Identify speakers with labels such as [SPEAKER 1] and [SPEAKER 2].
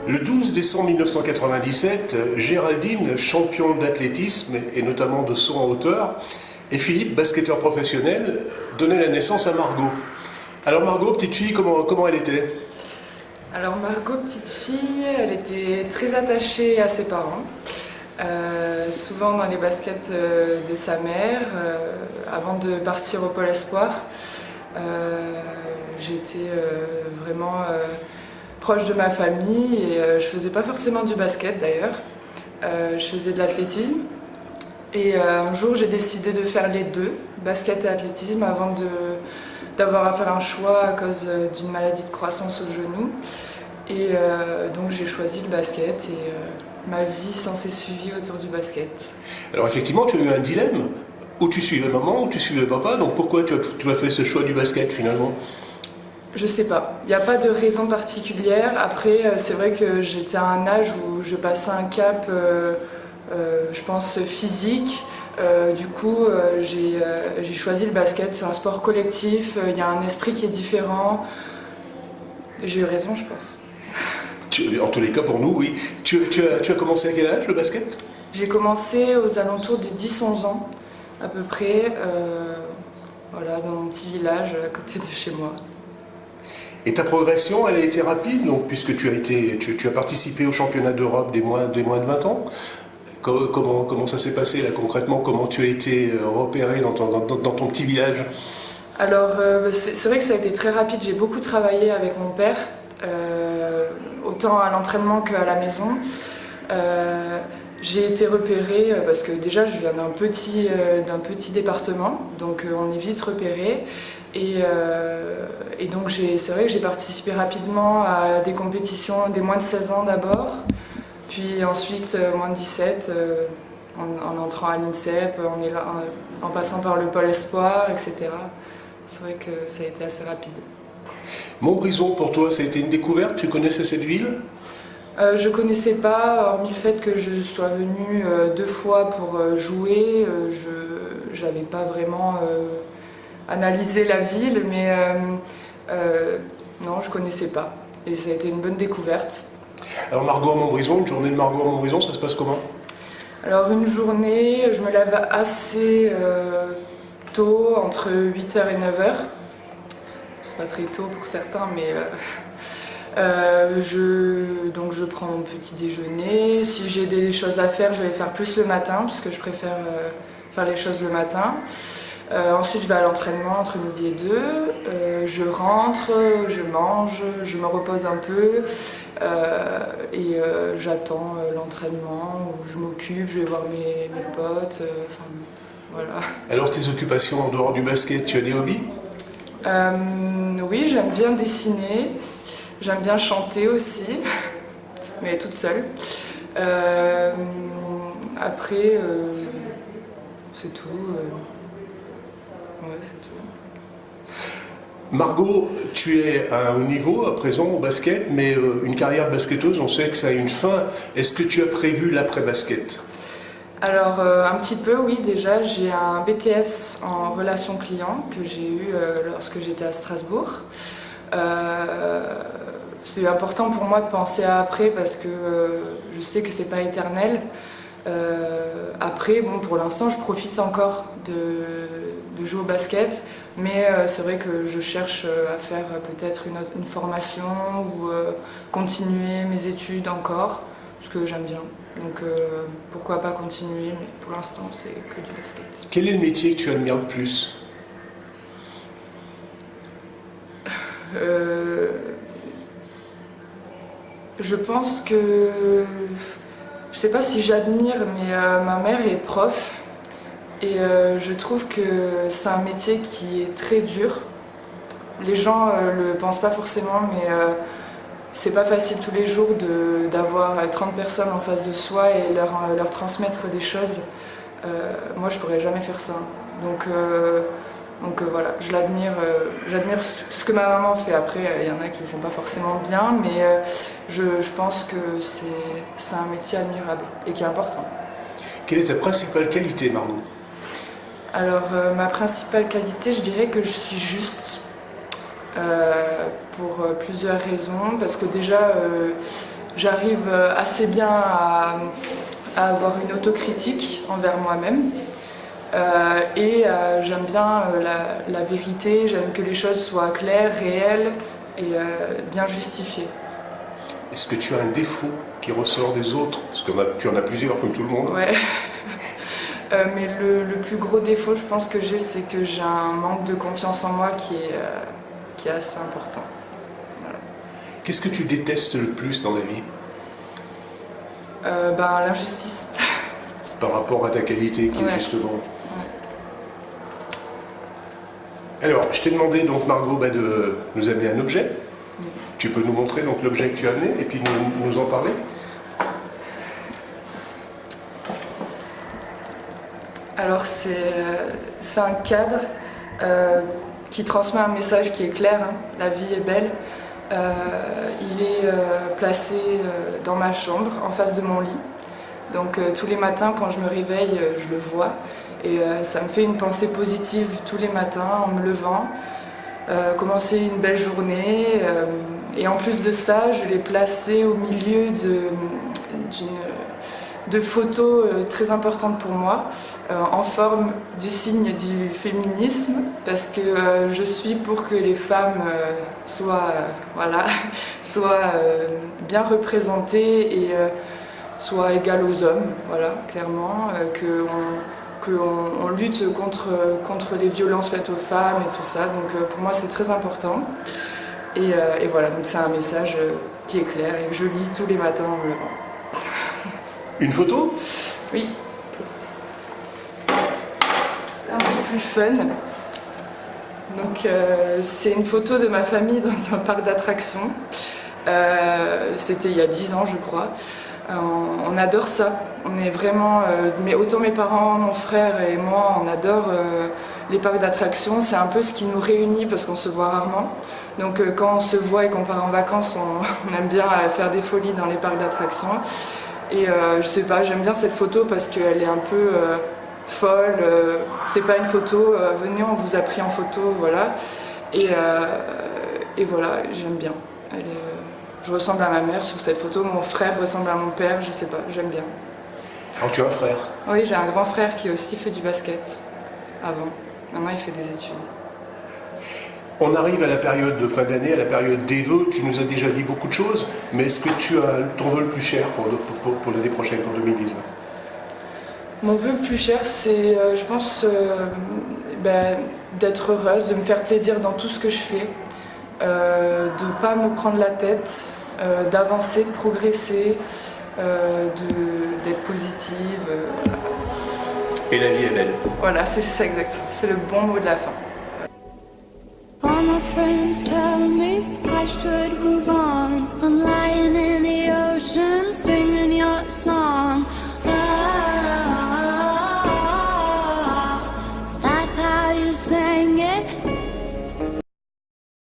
[SPEAKER 1] Le 12 décembre 1997, Géraldine, championne d'athlétisme et notamment de saut en hauteur, et Philippe, basketteur professionnel, donnaient la naissance à Margot. Alors Margot, petite fille, comment elle était?
[SPEAKER 2] Alors Margot, petite fille, elle était très attachée à ses parents. Souvent dans les baskets de sa mère, avant de partir au Pôle Espoir. J'étais vraiment proche de ma famille et je faisais pas forcément du basket d'ailleurs. Je faisais de l'athlétisme et un jour j'ai décidé de faire les deux, basket et athlétisme, avant d'avoir à faire un choix à cause d'une maladie de croissance au genou. Et donc j'ai choisi le basket et ma vie s'en s'est suivie autour du basket.
[SPEAKER 1] Alors effectivement, tu as eu un dilemme, où tu suivais maman, ou tu suivais papa, donc pourquoi tu as fait ce choix du basket finalement?
[SPEAKER 2] Je sais pas, il n'y a pas de raison particulière. Après, c'est vrai que j'étais à un âge où je passais un cap, je pense, physique. Du coup, j'ai choisi le basket. C'est un sport collectif, il y a un esprit qui est différent. J'ai eu raison, je pense.
[SPEAKER 1] En tous les cas, pour nous, oui. Tu as commencé à quel âge le basket?
[SPEAKER 2] J'ai commencé aux alentours de 10-11 ans, à peu près, voilà, dans mon petit village à côté de chez moi.
[SPEAKER 1] Et ta progression, elle a été rapide, donc, puisque tu as participé au championnat d'Europe des moins de 20 ans. Comment ça s'est passé là concrètement? Comment tu as été repéré dans ton petit village?
[SPEAKER 2] Alors, c'est vrai que ça a été très rapide. J'ai beaucoup travaillé avec mon père, autant à l'entraînement qu'à la maison. J'ai été repérée parce que déjà je viens d'un petit département, donc on est vite repéré. Et donc c'est vrai que j'ai participé rapidement à des compétitions des moins de 16 ans d'abord, puis ensuite moins de 17 en entrant à l'INSEP, en passant par le Pôle Espoir, etc. C'est vrai que ça a été assez rapide.
[SPEAKER 1] Montbrison, pour toi, ça a été une découverte? Tu connaissais cette ville?
[SPEAKER 2] Je connaissais pas, hormis le fait que je sois venue 2 fois pour jouer. J'avais pas vraiment analysé la ville, mais non, je connaissais pas. Et ça a été une bonne découverte.
[SPEAKER 1] Alors Margot à Montbrison, une journée de Margot à Montbrison, ça se passe comment?
[SPEAKER 2] Alors une journée, je me lève assez tôt, entre 8h et 9h. C'est pas très tôt pour certains, mais donc je prends mon petit déjeuner. Si j'ai des choses à faire, je vais les faire plus le matin, puisque je préfère faire les choses le matin. Ensuite, je vais à l'entraînement entre midi et 2. Je rentre, je mange, je me repose un peu et j'attends l'entraînement, où je m'occupe, je vais voir mes potes. Voilà.
[SPEAKER 1] Alors tes occupations en dehors du basket, tu as des hobbies?
[SPEAKER 2] Oui, j'aime bien dessiner. J'aime bien chanter aussi, mais toute seule. Après, c'est tout. Ouais, c'est tout.
[SPEAKER 1] Margot, tu es à un haut niveau à présent au basket, mais une carrière de basketteuse, on sait que ça a une fin. Est-ce que tu as prévu l'après-basket?
[SPEAKER 2] Alors, un petit peu, oui, déjà. J'ai un BTS en relations clients que j'ai eu lorsque j'étais à Strasbourg. C'est important pour moi de penser à après parce que je sais que c'est pas éternel. Après, bon, pour l'instant, je profite encore de jouer au basket, mais c'est vrai que je cherche à faire peut-être une formation ou continuer mes études encore, parce que j'aime bien. Donc pourquoi pas continuer, mais pour l'instant, c'est que du basket.
[SPEAKER 1] Quel est le métier que tu admires le plus?
[SPEAKER 2] Je pense que, je sais pas si j'admire, mais ma mère est prof et je trouve que c'est un métier qui est très dur. Les gens le pensent pas forcément, mais c'est pas facile tous les jours d'avoir 30 personnes en face de soi et leur transmettre des choses. Moi, je pourrais jamais faire ça. Donc voilà, j'admire ce que ma maman fait. Après, il y en a qui le font pas forcément bien, mais je pense que c'est un métier admirable et qui est important.
[SPEAKER 1] Quelle est ta principale qualité, Margot?
[SPEAKER 2] Alors, ma principale qualité, je dirais que je suis juste pour plusieurs raisons. Parce que déjà, j'arrive assez bien à avoir une autocritique envers moi-même. J'aime bien la vérité, j'aime que les choses soient claires, réelles et bien justifiées.
[SPEAKER 1] Est-ce que tu as un défaut qui ressort des autres? Parce que tu en as plusieurs comme tout le monde.
[SPEAKER 2] Ouais. Mais le plus gros défaut, je pense que j'ai, c'est que j'ai un manque de confiance en moi qui est assez important. Voilà.
[SPEAKER 1] Qu'est-ce que tu détestes le plus dans la vie?
[SPEAKER 2] L'injustice.
[SPEAKER 1] Par rapport à ta qualité qui est justement... Alors, je t'ai demandé donc Margot de nous amener un objet. Tu peux nous montrer donc l'objet que tu as amené et puis nous en parler?
[SPEAKER 2] Alors c'est un cadre qui transmet un message qui est clair, hein. La vie est belle. Il est placé dans ma chambre, en face de mon lit. Donc tous les matins quand je me réveille, je le vois. Et ça me fait une pensée positive tous les matins en me levant. Commencer une belle journée. Et en plus de ça, je l'ai placé au milieu de photos très importantes pour moi, en forme du signe du féminisme, parce que je suis pour que les femmes soient bien représentées et soient égales aux hommes, voilà, clairement, qu'on lutte contre les violences faites aux femmes et tout ça. Donc pour moi c'est très important. Et voilà, donc c'est un message qui est clair et que je lis tous les matins en me levant.
[SPEAKER 1] Une photo?
[SPEAKER 2] Oui. C'est un peu plus fun. Donc c'est une photo de ma famille dans un parc d'attractions. C'était il y a 10 ans je crois. On adore ça. On est vraiment, mais autant mes parents, mon frère et moi, on adore les parcs d'attractions. C'est un peu ce qui nous réunit parce qu'on se voit rarement. Donc quand on se voit et qu'on part en vacances, on aime bien faire des folies dans les parcs d'attractions. Et je sais pas, j'aime bien cette photo parce qu'elle est un peu folle. C'est pas une photo, venez on vous a pris en photo, voilà. Et voilà, j'aime bien. Je ressemble à ma mère sur cette photo, mon frère ressemble à mon père, je sais pas, j'aime bien.
[SPEAKER 1] Alors tu as un frère?
[SPEAKER 2] Oui, j'ai un grand frère qui aussi fait du basket avant. Maintenant il fait des études.
[SPEAKER 1] On arrive à la période de fin d'année, à la période des vœux. Tu nous as déjà dit beaucoup de choses, mais est-ce que tu as ton vœu le plus cher pour l'année prochaine, pour 2019?
[SPEAKER 2] Mon vœu le plus cher, c'est, je pense, d'être heureuse, de me faire plaisir dans tout ce que je fais, de ne pas me prendre la tête, d'avancer, de progresser, d'être positive.
[SPEAKER 1] Et la vie est belle.
[SPEAKER 2] Voilà, c'est ça exactement. C'est le bon mot de la fin.
[SPEAKER 3] All my friends tell me I should move on. I'm lying in the ocean, singing your song.